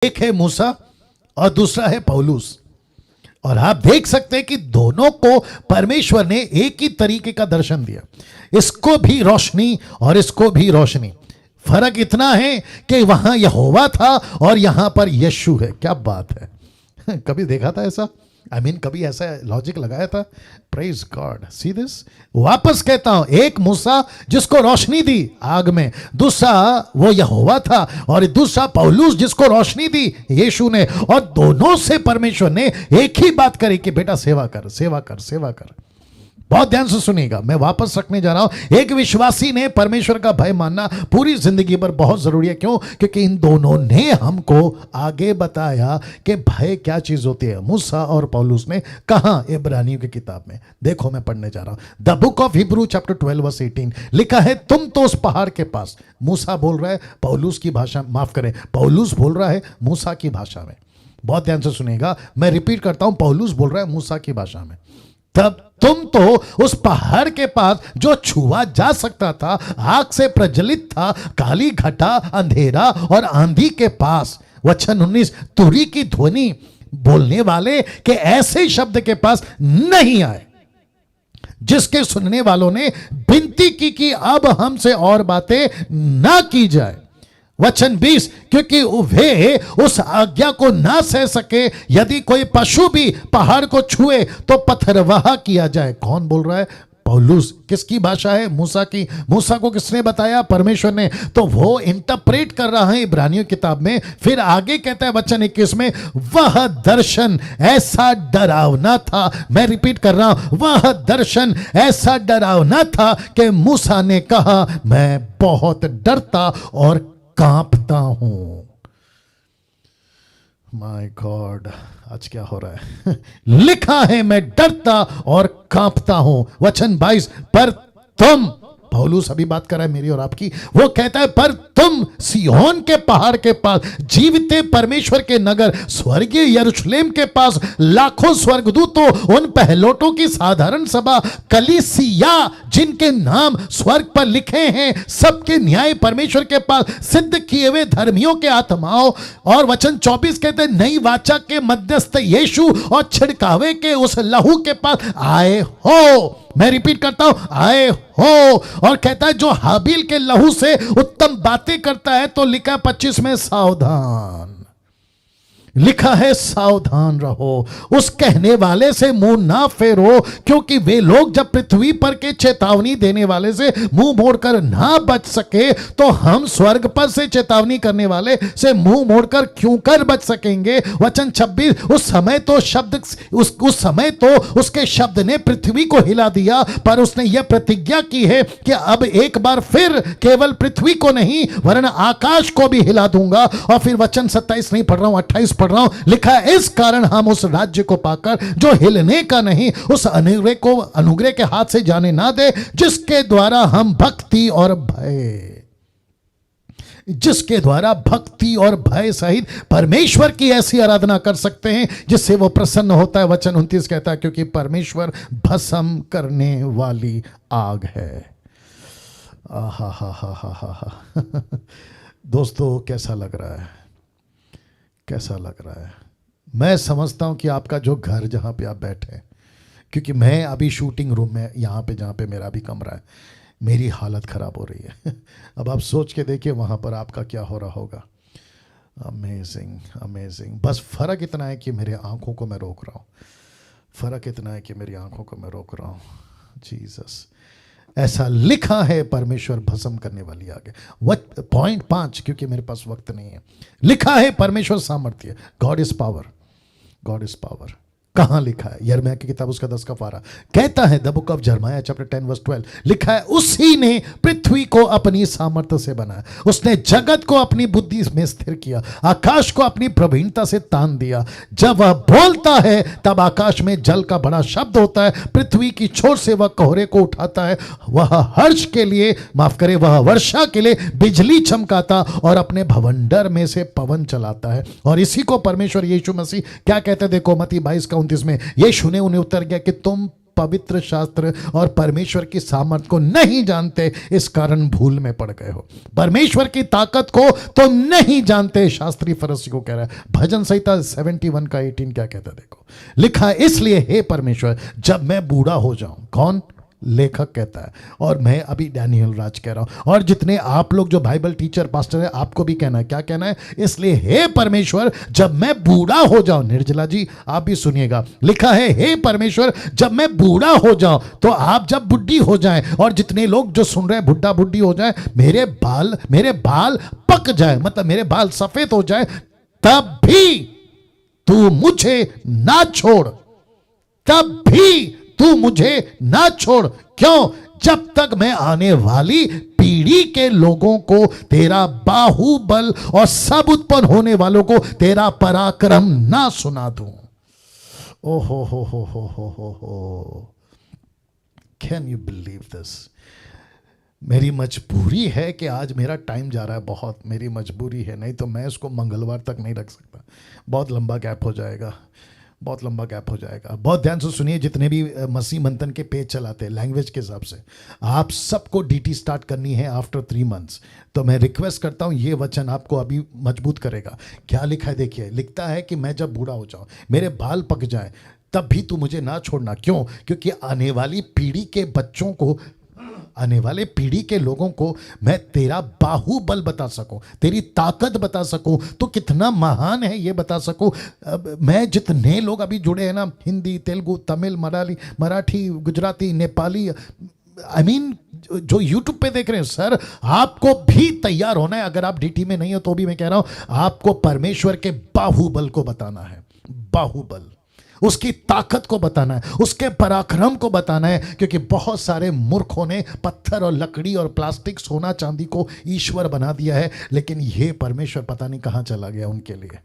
एक है मूसा और दूसरा है पौलुस। और आप देख सकते हैं कि दोनों को परमेश्वर ने एक ही तरीके का दर्शन दिया, इसको भी रोशनी और इसको भी रोशनी। फर्क इतना है कि वहां यहोवा था और यहां पर यीशु है। क्या बात है, कभी देखा था ऐसा? कभी ऐसा लॉजिक लगाया था? Praise God. सी दिस, वापस कहता हूं, एक मूसा जिसको रोशनी दी आग में, दूसरा वो यहोवा था, और दूसरा पौलुस जिसको रोशनी दी यीशु ने। और दोनों से परमेश्वर ने एक ही बात करी कि बेटा सेवा कर, सेवा कर, सेवा कर। बहुत ध्यान से सुनिएगा, मैं वापस रखने जा रहा हूं। एक विश्वासी ने परमेश्वर का भय मानना पूरी जिंदगी पर बहुत जरूरी है। क्यों? क्योंकि इन दोनों ने हमको आगे बताया कि भय क्या चीज होती है। मूसा और पौलुस ने कहा इब्रानियों की किताब में, देखो मैं पढ़ने जा रहा हूं, the book of Hebrew chapter 12 verse 18 लिखा है, तुम तो उस पहाड़ के पास। मूसा बोल रहा है पौलुस की भाषा, माफ करें, पौलुस बोल रहा है मूसा की भाषा में। बहुत ध्यान से सुनिएगा, मैं रिपीट करता हूं, पौलुस बोल रहा है मूसा की भाषा में। तब तुम तो उस पहाड़ के पास जो छुआ जा सकता था, आग से प्रज्वलित था, काली घटा, अंधेरा और आंधी के पास। वचन 19, तुरी की ध्वनि बोलने वाले के ऐसे शब्द के पास नहीं आए, जिसके सुनने वालों ने विनती की कि अब हमसे और बातें ना की जाए। वचन 20, क्योंकि वे उस आज्ञा को ना सह सके, यदि कोई पशु भी पहाड़ को छुए तो पत्थरवाह किया जाए। कौन बोल रहा है? पौलुस। किसकी भाषा है? मूसा की। मूसा को किसने बताया? परमेश्वर ने। तो वो इंटरप्रेट कर रहा है इब्रानियों किताब में। फिर आगे कहता है वचन 21 में, वह दर्शन ऐसा डरावना था, मैं रिपीट कर रहा हूं, वह दर्शन ऐसा डरावना था कि मूसा ने कहा, मैं बहुत डरता और कांपता हूं। माय गॉड, आज क्या हो रहा है? लिखा है मैं डरता और कांपता हूं। वचन 22, पर तुम, पौलुस अभी बात कर रहा है मेरी और आपकी, वो कहता है पर तुम सिय्योन के पहाड़ के पास, जीविते परमेश्वर के नगर स्वर्गीय यरूशलेम के पास, लाखों स्वर्गदूतों, उन पहलोटों की साधारण सभा, कलीसिया जिनके नाम स्वर्ग पर लिखे हैं, सबके न्याय परमेश्वर के पास सिद्ध किए हुए धर्मियों के आत्माओं। और वचन 24 कहते हैं, नई वाचा के मध्यस्थ यीशु और छिड़कावे के उस लहू के पास आए हो। मैं रिपीट करता हूं, आए हो। और कहता है जो हाबिल के लहू से उत्तम बातें करता है, तो लिखा 25 में, सावधान, लिखा है सावधान रहो, उस कहने वाले से मुंह ना फेरो, क्योंकि वे लोग जब पृथ्वी पर के चेतावनी देने वाले से मुंह मोड़कर ना बच सके, तो हम स्वर्ग पर से चेतावनी करने वाले से मुंह मोड़कर क्यों कर बच सकेंगे। वचन 26, उस समय तो उसके शब्द ने पृथ्वी को हिला दिया, पर उसने यह प्रतिज्ञा की है कि अब एक बार फिर केवल पृथ्वी को नहीं वरन आकाश को भी हिला दूंगा। और फिर वचन 27 नहीं पढ़ रहा हूं, 28 पढ़ रहा हूं, लिखा है, इस कारण हम उस राज्य को पाकर जो हिलने का नहीं, उस अनुग्रह को अनुग्रह के हाथ से जाने ना दे, जिसके द्वारा हम भक्ति और भय सहित परमेश्वर की ऐसी आराधना कर सकते हैं जिससे वो प्रसन्न होता है। वचन 29 कहता है, क्योंकि परमेश्वर भस्म करने वाली आग है। आहा हा हा हा हा हा। दोस्तों, कैसा लग रहा है? कैसा लग रहा है? मैं समझता हूं कि आपका जो घर जहां पे आप बैठे हैं, क्योंकि मैं अभी शूटिंग रूम में यहां पे जहां पे मेरा भी कमरा है, मेरी हालत खराब हो रही है। अब आप सोच के देखिए वहां पर आपका क्या हो रहा होगा। Amazing, amazing. बस फर्क इतना है कि मेरे आंखों को मैं रोक रहा हूं, फर्क इतना है कि मेरी आंखों को मैं रोक रहा हूं। जीसस, ऐसा लिखा है, परमेश्वर भस्म करने वाली आग है। पॉइंट 5, क्योंकि मेरे पास वक्त नहीं है, लिखा है परमेश्वर सामर्थ्य, God is power, God is power. कहां लिखा है? यिर्मयाह की किताब उसका 10 का पारा कहता है, the book of Jeremiah chapter 10 verse 12 लिखा है, उसी ने पृथ्वी को अपनी सामर्थ्य से बनाया, उसने जगत को अपनी बुद्धि में स्थिर किया, आकाश को अपनी प्रवीणता से तान दिया। जब वह बोलता है तब आकाश में जल का बड़ा शब्द होता है, पृथ्वी की छोर से वह कोहरे को उठाता है, वह हर्ष के लिए, माफ करे, वह वर्षा के लिए बिजली चमकाता और अपने भवंडर में से पवन चलाता है। और इसी को परमेश्वर यीशु मसीह क्या कहते हैं? देखो मत्ती 22 का 29 में, यीशु ने उन्हें उत्तर दिया कि तुम पवित्र शास्त्र और परमेश्वर की सामर्थ को नहीं जानते, इस कारण भूल में पड़ गए हो। परमेश्वर की ताकत को तुम नहीं जानते, शास्त्री फरीसी को कह रहा है। भजन संहिता 71 का 18 क्या कहता है देखो, लिखा है, इसलिए हे परमेश्वर जब मैं बूढ़ा हो जाऊं। कौन? लेखक कहता है, और मैं अभी डैनियल राज कह रहा हूं, और जितने आप लोग जो बाइबल टीचर पास्टर है, आपको भी कहना है। क्या कहना है? इसलिए हे परमेश्वर जब मैं बूढ़ा हो जाऊं। निर्जला जी आप भी सुनिएगा, लिखा है हे परमेश्वर जब मैं बूढ़ा हो जाऊं। तो आप जब बुढ़ी हो जाएं, और जितने लोग जो सुन रहे हैं बुढ़ा बुढ़ी हो जाए, मेरे बाल पक जाए, मतलब मेरे बाल सफेद हो जाए, तब भी तू मुझे ना छोड़, तब भी तू मुझे ना छोड़। क्यों? जब तक मैं आने वाली पीढ़ी के लोगों को तेरा बाहुबल और सब उत्पन्न होने वालों को तेरा पराक्रम ना सुना दूं। ओहो हो। Can you believe this? मेरी मजबूरी है कि आज मेरा टाइम जा रहा है, बहुत मेरी मजबूरी है, नहीं तो मैं इसको मंगलवार तक नहीं रख सकता। बहुत लंबा गैप हो जाएगा, बहुत लंबा गैप हो जाएगा। बहुत ध्यान से सुनिए, जितने भी मसीह मंथन के पेज चलाते हैं लैंग्वेज के हिसाब से, आप सबको डीटी स्टार्ट करनी है आफ्टर 3 मंथ्स। तो मैं रिक्वेस्ट करता हूँ, ये वचन आपको अभी मजबूत करेगा। क्या लिखा है देखिए, लिखता है कि मैं जब बूढ़ा हो जाऊँ, मेरे बाल पक जाए, तब भी तू मुझे ना छोड़ना। क्यों? क्योंकि आने वाली पीढ़ी के बच्चों को, आने वाले पीढ़ी के लोगों को मैं तेरा बाहुबल बता सकूं, तेरी ताकत बता सकूं, तो कितना महान है ये बता सकूं। मैं जितने लोग अभी जुड़े हैं ना, हिंदी, तेलुगु, तमिल, मराठी, गुजराती, नेपाली, I mean, जो यूट्यूब पे देख रहे हैं, सर आपको भी तैयार होना है। अगर आप डीटी में नहीं हो तो भी मैं कह रहा हूं, आपको परमेश्वर के बाहुबल को बताना है। बाहुबल, उसकी ताकत को बताना है, उसके पराक्रम को बताना है। क्योंकि बहुत सारे मूर्खों ने पत्थर और लकड़ी और प्लास्टिक, सोना चांदी को ईश्वर बना दिया है, लेकिन ये परमेश्वर पता नहीं कहां चला गया उनके लिए।